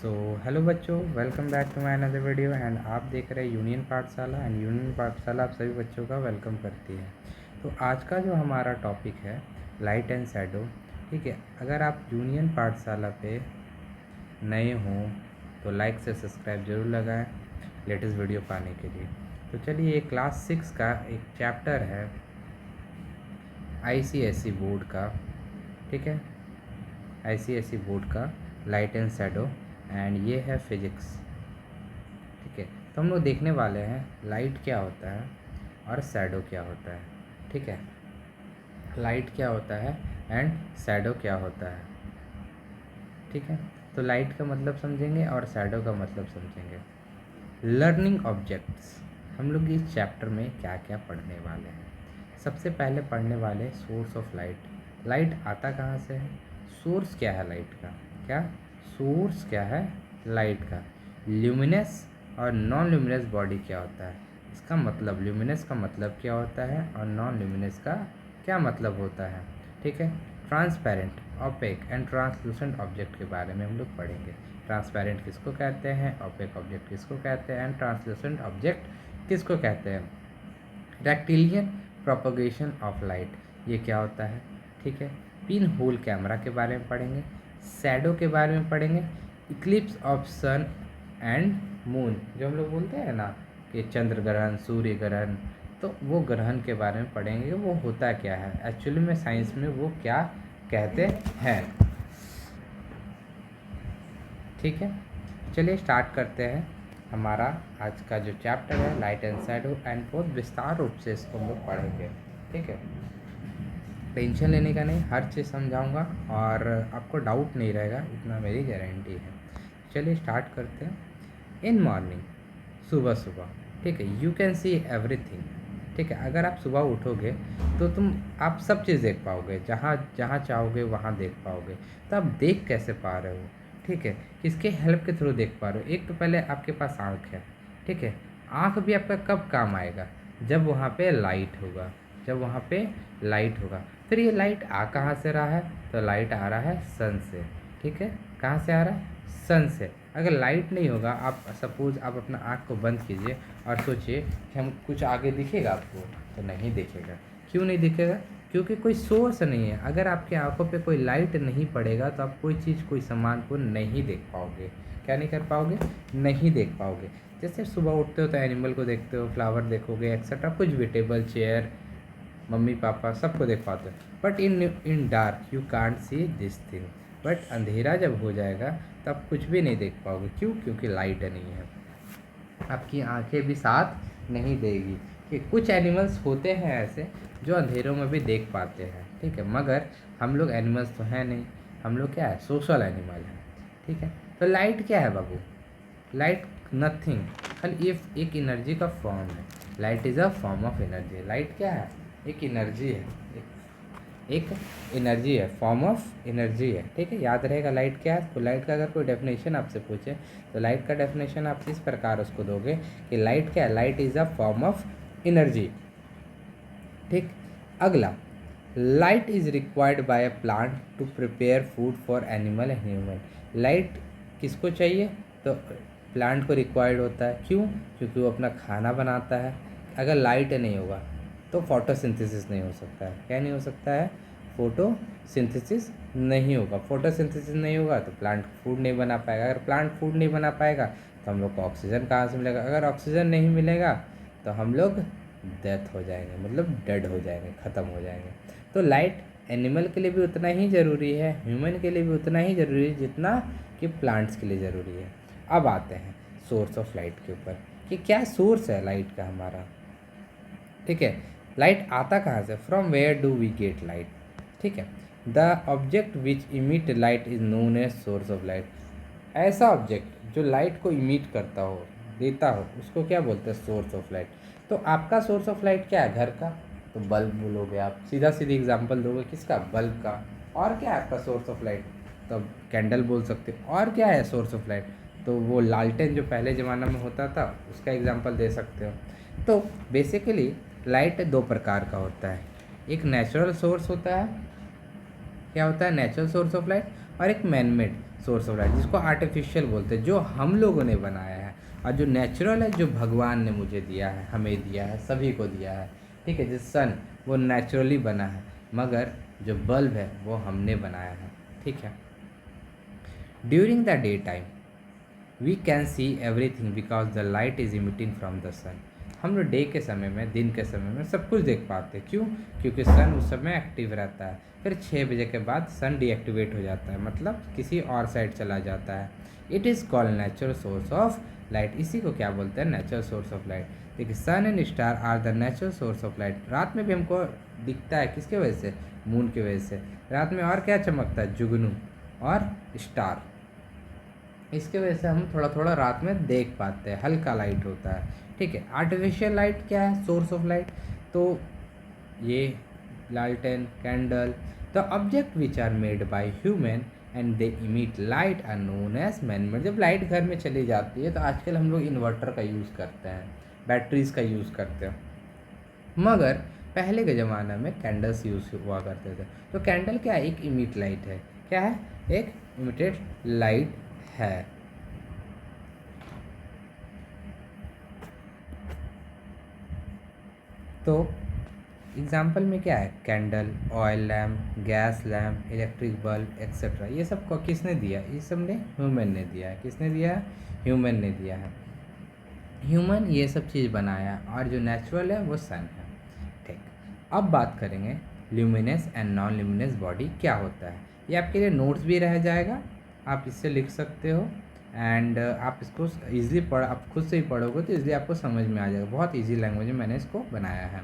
सो hello बच्चों, welcome back to my another video and आप देख रहे हैं यूनियन पाठशाला एंड यूनियन पाठशाला आप सभी बच्चों का वेलकम करती है। तो आज का जो हमारा टॉपिक है लाइट एंड शैडो। ठीक है, अगर आप यूनियन पाठशाला पे नए हों तो लाइक से सब्सक्राइब जरूर लगाएं लेटेस्ट वीडियो पाने के लिए। तो चलिए, क्लास 6 का एक चैप्टर है ICSE बोर्ड का। ठीक है, ICSE बोर्ड का लाइट एंड शैडो एंड ये है फिजिक्स। ठीक है, तो हम लोग देखने वाले हैं लाइट क्या होता है और शैडो क्या होता है। ठीक है, लाइट क्या होता है एंड शैडो क्या होता है। ठीक है, तो लाइट का मतलब समझेंगे और शैडो का मतलब समझेंगे। लर्निंग ऑब्जेक्ट्स, हम लोग इस चैप्टर में क्या क्या पढ़ने वाले हैं। सबसे पहले पढ़ने वाले सोर्स ऑफ लाइट। लाइट आता कहाँ से है, सोर्स क्या है लाइट का, क्या सोर्स क्या है लाइट का। ल्यूमिनस और नॉन ल्यूमिनस बॉडी क्या होता है, इसका मतलब ल्यूमिनस का मतलब क्या होता है और नॉन ल्यूमिनस का क्या मतलब होता है। ठीक है, transparent, opaque and translucent object के बारे में हम लोग पढ़ेंगे। ट्रांसपेरेंट किसको कहते हैं, ओपेक ऑब्जेक्ट किसको कहते हैं एंड ट्रांसलूसेंट ऑब्जेक्ट किसको कहते हैं। रेक्टिलियन प्रोपगेशन ऑफ लाइट, ये क्या होता है। ठीक है, पिन होल कैमरा के बारे में पढ़ेंगे, शैडो के बारे में पढ़ेंगे, eclipse of sun and moon, जो हम लोग बोलते हैं ना कि चंद्र ग्रहण, सूर्य ग्रहण, तो वो ग्रहण के बारे में पढ़ेंगे, वो होता क्या है एक्चुअली में, साइंस में वो क्या कहते हैं। ठीक है, चलिए स्टार्ट करते हैं हमारा आज का जो चैप्टर है लाइट एंड शैडो एंड बहुत विस्तार रूप से इसको हम लोग पढ़ेंगे। ठीक है, टेंशन लेने का नहीं, हर चीज़ समझाऊंगा और आपको डाउट नहीं रहेगा, इतना मेरी गारंटी है। चलिए स्टार्ट करते हैं। इन मॉर्निंग, सुबह सुबह, ठीक है, यू कैन सी एवरीथिंग। ठीक है, अगर आप सुबह उठोगे तो आप सब चीज़ देख पाओगे, जहाँ जहाँ चाहोगे वहाँ देख पाओगे। तो आप देख कैसे पा रहे हो, ठीक है, किसके हेल्प के थ्रू देख पा रहे हो। एक तो पहले आपके पास आँख है। ठीक है, आँख भी आपका कब काम आएगा, जब वहाँ पे लाइट होगा, जब वहाँ पे लाइट होगा। फिर ये लाइट आ कहाँ से रहा है, तो लाइट आ रहा है सन से। ठीक है, कहाँ से आ रहा है, सन से। अगर लाइट नहीं होगा, आप सपोज़ आप अपना आँख को बंद कीजिए और सोचिए कि हम कुछ आगे दिखेगा आपको, तो नहीं दिखेगा। क्यों नहीं दिखेगा, क्योंकि कोई सोर्स नहीं है। अगर आपकी आंखों पे कोई लाइट नहीं पड़ेगा तो आप कोई चीज़, कोई सामान को नहीं देख पाओगे। क्या नहीं कर पाओगे, नहीं देख पाओगे। जैसे सुबह उठते हो तो एनिमल को देखते हो, फ्लावर देखोगे एक्सेट्रा, कुछ भी, टेबल चेयर, मम्मी पापा सबको देख पाते हो। But in dark you can't see this thing. But अंधेरा जब हो जाएगा तब कुछ भी नहीं देख पाओगे। क्यों, क्योंकि लाइट नहीं है, आपकी आंखें भी साथ नहीं देगी। कि कुछ एनिमल्स होते हैं ऐसे जो अंधेरों में भी देख पाते हैं। ठीक है, मगर हम लोग एनिमल्स तो हैं नहीं, हम लोग क्या है, सोशल एनिमल हैं। ठीक है, तो लाइट क्या है बाबू, लाइट नथिंग, खाली ये एक एनर्जी का फॉर्म है। Light is a form of energy. Light क्या है, एक एनर्जी है, एक एनर्जी है, फॉर्म ऑफ एनर्जी है। ठीक है, याद रहेगा लाइट क्या है। तो लाइट का अगर कोई डेफिनेशन आपसे पूछे तो लाइट का डेफिनेशन आप इस प्रकार उसको दोगे कि लाइट क्या है, light is a form of energy. ठीक, अगला, light is required by a plant to prepare food for animal and human. Light किसको चाहिए, तो प्लांट को रिक्वायर्ड होता है। क्यों, क्योंकि वो अपना खाना बनाता है। अगर लाइट नहीं होगा तो फोटोसिंथेसिस नहीं हो सकता है। क्या नहीं हो सकता है, फोटोसिंथेसिस नहीं होगा। फोटोसिंथेसिस नहीं होगा तो प्लांट फूड नहीं बना पाएगा। अगर प्लांट फूड नहीं बना पाएगा तो हम लोग को ऑक्सीजन कहाँ से मिलेगा। अगर ऑक्सीजन नहीं मिलेगा तो हम लोग डेथ हो जाएंगे, मतलब डेड हो जाएंगे, ख़त्म हो जाएंगे। तो लाइट एनिमल के लिए भी उतना ही ज़रूरी है, ह्यूमन के लिए भी उतना ही ज़रूरी है जितना कि प्लांट्स के लिए ज़रूरी है। अब आते हैं सोर्स ऑफ लाइट के ऊपर कि क्या सोर्स है लाइट का हमारा। ठीक है, लाइट आता कहाँ से, from where do we get light. ठीक है, the object which emit light is known as source of light. ऐसा ऑब्जेक्ट जो लाइट को इमिट करता हो, देता हो, उसको क्या बोलते हैं, सोर्स ऑफ लाइट। तो आपका सोर्स ऑफ लाइट क्या है, घर का, तो बल्ब बोलोगे आप, सीधा सीधी एग्जांपल दोगे किसका, बल्ब का। और क्या है आपका सोर्स ऑफ लाइट, तो कैंडल बोल सकते हो। और क्या है सोर्स ऑफ लाइट, तो वो लालटेन जो पहले ज़माना में होता था उसका एग्जांपल दे सकते हो। तो बेसिकली लाइट दो प्रकार का होता है, एक नेचुरल सोर्स होता है, क्या होता है, नेचुरल सोर्स ऑफ लाइट, और एक man made source of light, जिसको आर्टिफिशियल बोलते हैं, जो हम लोगों ने बनाया है, और जो नेचुरल है, जो भगवान ने मुझे दिया है, हमें दिया है, सभी को दिया है, ठीक है। जैसे सन वो नेचुरली बना है, मगर जो बल्ब है वो हमने बनाया है, ठीक है। During the day time we can see everything because the light is emitting from the sun. हम लोग डे के समय में, दिन के समय में सब कुछ देख पाते हैं। क्यों? क्योंकि सन उस समय एक्टिव रहता है। फिर 6 बजे के बाद सन डीएक्टिवेट हो जाता है, मतलब किसी और साइड चला जाता है। It is called natural source of light. इसी को क्या बोलते हैं? Natural source of light. देखिए, sun and star are the natural source of light. रात में भी हमको दिखता है, किसके वजह से? मून की वजह से। रात में और क्या चमकता है? जुगनू और स्टार। इसके वजह से हम थोड़ा थोड़ा रात में देख पाते हैं, हल्का लाइट होता है, ठीक है। आर्टिफिशियल लाइट क्या है? Source of light. तो ये लालटेन, candle, the object which are made by human and they emit light are known as man. जब लाइट घर में चली जाती है तो आजकल हम लोग इन्वर्टर का यूज़ करते हैं, बैटरीज़ का यूज़ करते हैं, मगर पहले के ज़माने में कैंडल्स यूज़ हुआ करते थे। तो कैंडल क्या है? एक इमिट लाइट है। क्या है? एक इमिटेड लाइट है। तो एग्जाम्पल में क्या है? Candle, oil lamp, gas lamp, electric bulb etcetera. ये सब को किसने दिया? ये सब ने ह्यूमन ने दिया है। किसने दिया है? ह्यूमन ने दिया है। ह्यूमन ये सब चीज़ बनाया, और जो नेचुरल है वो सन है, ठीक। अब बात करेंगे luminous and non luminous body क्या होता है। ये आपके लिए नोट्स भी रह जाएगा, आप इससे लिख सकते हो, एंड आप इसको ईजिली आप खुद से ही पढ़ोगे तो ईजिली आपको समझ में आ जाएगा। बहुत ईजी लैंग्वेज में मैंने इसको बनाया है।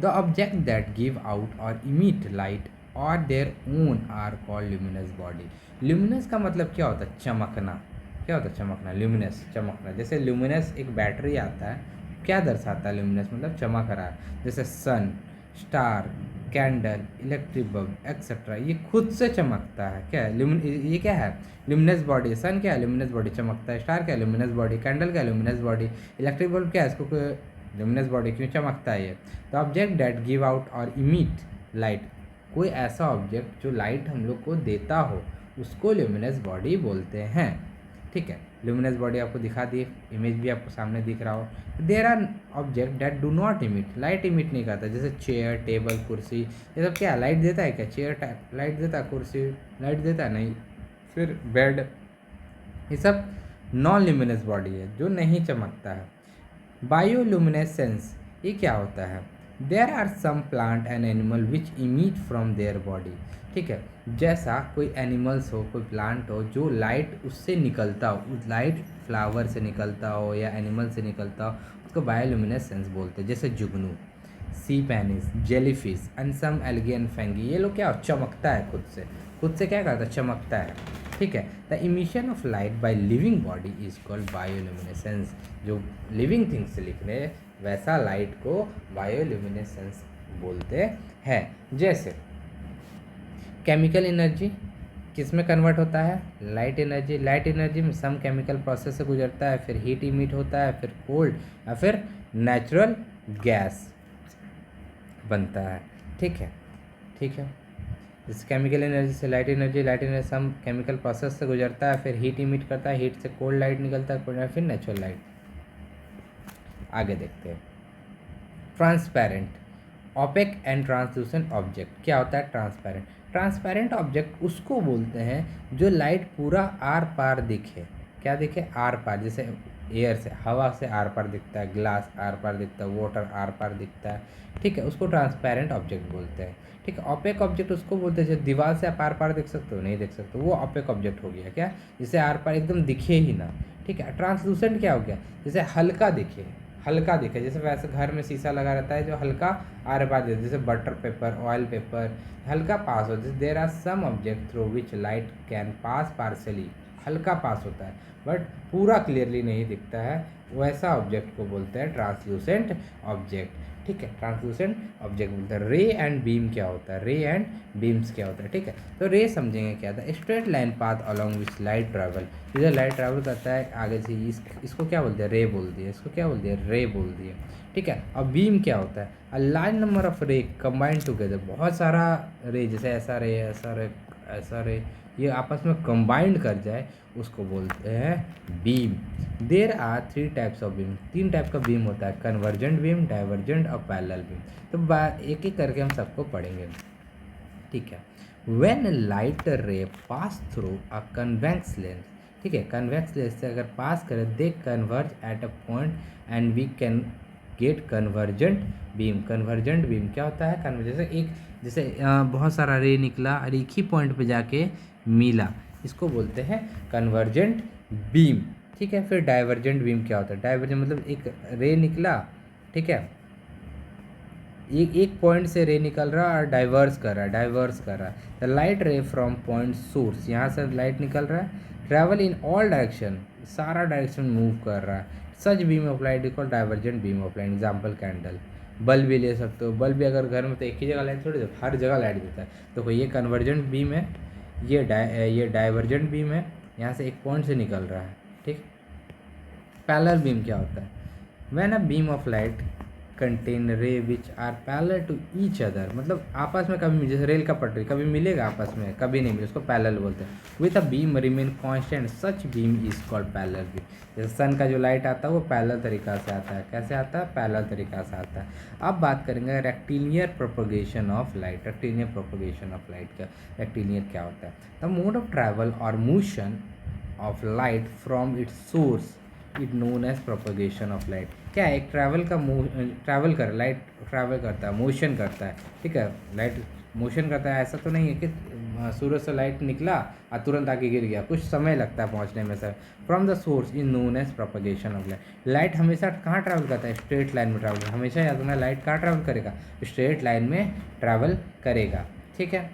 The object that give out और इमिट लाइट और their own are called luminous body. Luminous का मतलब क्या होता है? चमकना। क्या होता है? चमकना। ल्यूमिनस, चमकना। जैसे ल्यूमिनस एक बैटरी आता है, क्या दर्शाता है? ल्यूमिनस मतलब चमक रहा है। जैसे sun, star, candle, electric bulb etcetera, ये खुद से चमकता है। क्या है? ये क्या है? Luminous body. सन क्या है? ल्यूमिनस बॉडी, चमकता है। स्टार क्या है? Luminous body. कैंडल क्या है? Luminous body. इलेक्ट्रिक बल्ब क्या है? इसको ल्यूमिनस बॉडी, क्यों चमकता है ये? The object that give out और इमिट लाइट, कोई ऐसा ऑब्जेक्ट जो लाइट हम लोग को देता हो, उसको ल्यूमिनस बॉडी बोलते हैं, ठीक है। ल्यूमिनस बॉडी आपको दिखा दी, इमेज भी आपको सामने दिख रहा हो। There are object that do not emit, light emit नहीं करता। जैसे चेयर, टेबल, कुर्सी, ये सब क्या लाइट देता है? क्या चेयर लाइट देता है? कुर्सी लाइट देता है? नहीं। फिर बेड, ये सब नॉन ल्यूमिनस बॉडी है, जो नहीं चमकता है। बायोल्यूमिनेसेंस, ये क्या होता है? There are some plant and animal which emit from their body, ठीक है। जैसा कोई एनिमल्स हो, कोई प्लांट हो, जो लाइट उससे निकलता हो, उस लाइट फ्लावर से निकलता हो या एनिमल से निकलता हो, उसको बायोल्यूमिनेसेंस बोलते हैं। जैसे जुगनू, sea pansies, jellyfish and some algae and fungi, ये लोग क्या हो? चमकता है खुद से। खुद से क्या करता है? चमकता है, ठीक है। The emission of light by living body is called bioluminescence. जो लिविंग थिंग्स से लिख रहे हैं, वैसा लाइट को बायोल्यूमिनेसेंस बोलते हैं। जैसे केमिकल एनर्जी किस में कन्वर्ट होता है? Light energy. लाइट एनर्जी में सम केमिकल प्रोसेस से गुजरता है, फिर हीट इमिट होता है, फिर कोल्ड, या फिर नेचुरल गैस बनता है, ठीक है, ठीक है। इस केमिकल एनर्जी से light energy some chemical process से गुजरता है, फिर हीट इमिट करता है, हीट से कोल्ड लाइट निकलता है, कोल्ड फिर नेचुरल लाइट। आगे देखते हैं। Transparent, opaque and translucent object. क्या होता है ट्रांसपेरेंट? ट्रांसपेरेंट ऑब्जेक्ट उसको बोलते हैं जो लाइट पूरा आर पार दिखे। क्या दिखे? आर पार। जैसे एयर से, हवा से आर पार दिखता है, ग्लास आर पार दिखता है, वाटर आर पार दिखता है, ठीक है, उसको ट्रांसपेरेंट ऑब्जेक्ट बोलते हैं, ठीक है। ऑपेक ऑब्जेक्ट उसको बोलते हैं जो दीवार से आप आर पार देख सकते हो, नहीं देख सकते, वो ऑपेक ऑब्जेक्ट हो गया। क्या? जिसे आर पार एकदम दिखे ही ना, ठीक है। ट्रांसलूसेंट क्या हो गया? जैसे हल्का दिखे, हल्का दिखे। जैसे वैसे घर में शीशा लगा रहता है जो हल्का आर पार देता है, जैसे बटर पेपर, ऑयल पेपर, हल्का पास होता है। There are some object through which light can pass partially, हल्का पास होता है बट पूरा क्लियरली नहीं दिखता है, वैसा ऑब्जेक्ट को बोलते हैं ट्रांसलूसेंट ऑब्जेक्ट, ठीक है। ट्रांसलूसेंट ऑब्जेक्ट बोलते हैं। रे एंड बीम क्या होता है? रे एंड बीम्स क्या होता है, ठीक है। तो रे समझेंगे क्या था? Straight line path along which light travel, इधर लाइट ट्रैवल करता है आगे से, इसको क्या बोलते हैं? रे बोल दिए। इसको क्या बोल दिया? रे बोल दिए, ठीक है। अब बीम क्या होता है? अ लार्ज नंबर ऑफ रे कंबाइंड टुगेदर, बहुत सारा रे, जैसे ऐसा रे, ऐसा रे, ऐसा रे, ये आपस में कंबाइंड कर जाए उसको बोलते हैं beam. There are 3 types of beam, 3 type का बीम होता है, कन्वर्जेंट बीम, डाइवर्जेंट और पैरेलल बीम। तो एक एक करके हम सबको पढ़ेंगे, ठीक है। When light ray pass through a convex lens, ठीक है, कन्वेक्स लेंस से अगर पास करें they converge at a point and we can get convergent beam. Convergent beam क्या होता है? जैसे बहुत सारा रे निकला और एक ही पॉइंट पे जाके मिला, इसको बोलते हैं कन्वर्जेंट बीम, ठीक है। फिर डाइवर्जेंट बीम क्या होता है? डाइवर्जेंट मतलब एक रे निकला, ठीक है, एक पॉइंट से रे निकल रहा और डाइवर्स कर रहा है। The light ray from point source, यहाँ से लाइट निकल रहा है, ट्रैवल इन ऑल डायरेक्शन, सारा डायरेक्शन मूव कर रहा है। Such beam of light equal divergent beam of light. Example candle, bulb भी ले सकते हो। बल्ब भी अगर घर में तो एक ही जगह लाइट थोड़ी देता, हर जगह लाइट देता है। तो ये कन्वर्जेंट बीम है, ये डाइवर्जेंट बीम है, यहाँ से एक पॉइंट से निकल रहा है, ठीक। पैरेलल बीम क्या होता है? When a beam of light contain ray which are parallel to each other, मतलब आपस में कभी, जैसे रेल का पटरी कभी मिलेगा आपस में, कभी नहीं मिले, उसको पैरेलल बोलते हैं। With a beam remain constant such beam is called parallel beam. जैसे सन का जो लाइट आता है वो पैरेलल तरीका से आता है। कैसे आता है? पैरेलल तरीका से आता है। अब बात करेंगे rectilinear propagation of light. Rectilinear propagation of light का, रेक्टिलिनियर क्या होता है? द मोड ऑफ ट्रैवल और motion of light from its source it known as propagation of light. क्या है? एक लाइट ट्रैवल करता है, मोशन करता है, ठीक है। लाइट मोशन करता है, ऐसा तो नहीं है कि सूरज से लाइट निकला और तुरंत आके गिर गया, कुछ समय लगता है पहुंचने में sir. From the source is known as propagation of light. Light हमेशा कहाँ ट्रैवल करता है? स्ट्रेट लाइन में ट्रैवल। हमेशा याद रखना, लाइट कहाँ ट्रैवल करेगा? स्ट्रेट लाइन में ट्रैवल करेगा, ठीक है।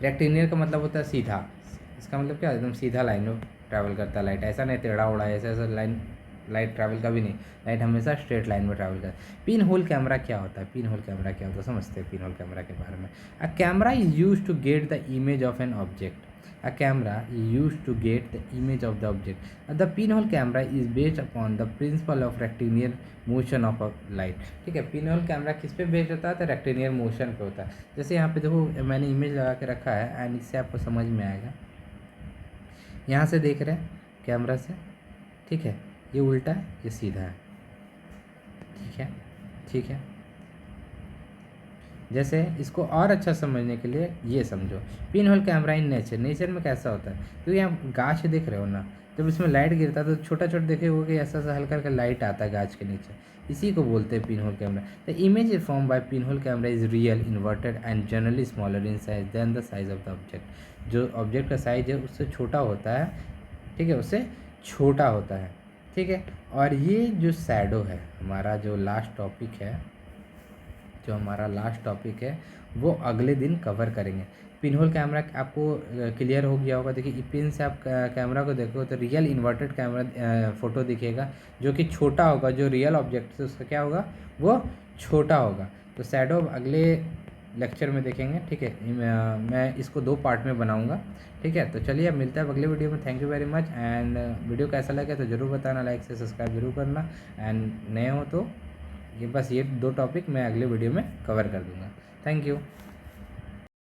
रेक्टिलिनियर का मतलब होता है सीधा। इसका मतलब क्या है? एकदम सीधा लाइन में ट्रैवल करता है लाइट, ऐसा नहीं टेढ़ा उड़ा, ऐसा लाइट ट्रैवल कभी नहीं। लाइट हमेशा स्ट्रेट लाइन में ट्रैवल करता है। पिन होल कैमरा क्या होता है? पिन होल कैमरा क्या होता है समझते हैं पिन होल कैमरा के बारे में। A camera is use to get the image of an object. A camera is used to get the image of the object. The pinhole camera is based upon the principle of rectilinear motion of a light. ठीक है, pinhole camera किस पे based होता है? तो rectilinear motion पे होता है। जैसे यहाँ पे देखो, मैंने इमेज लगा के रखा है एंड इससे आपको समझ में आएगा। यहाँ से देख रहे हैं कैमरा से, ठीक है, ये उल्टा है, ये सीधा है, ठीक है, ठीक है। जैसे इसको और अच्छा समझने के लिए ये समझो, pin hole camera in nature में कैसा होता है? क्योंकि यहाँ गाछ देख रहे हो ना, जब इसमें लाइट गिरता है तो छोटा छोटा देखे हो कि ऐसा सा हल्का हल्का लाइट आता है गाछ के नीचे, इसी को बोलते हैं pinhole camera. The image is form by pinhole camera is real, inverted and generally smaller in size than the size of the object. जो ऑब्जेक्ट का साइज है उससे छोटा होता है, ठीक है, उससे छोटा होता है, ठीक है। और ये जो शैडो है, हमारा जो हमारा लास्ट टॉपिक है वो अगले दिन कवर करेंगे। पिनहोल कैमरा आपको क्लियर हो गया होगा। देखिए पिन से आप कैमरा को देखो तो रियल इन्वर्टेड कैमरा फ़ोटो दिखेगा, जो कि छोटा होगा। जो रियल ऑब्जेक्ट है उसका क्या होगा? वो छोटा होगा। तो शैडो अगले लेक्चर में देखेंगे, ठीक है। मैं इसको 2 पार्ट में बनाऊंगा, ठीक है। तो चलिए अब मिलता है अगले वीडियो में। Thank you very much. And video कैसा लगा तो ज़रूर बताना, लाइक से सब्सक्राइब जरूर करना। एंड नए हो तो ये 2 टॉपिक मैं अगले वीडियो में कवर कर दूंगा। Thank you.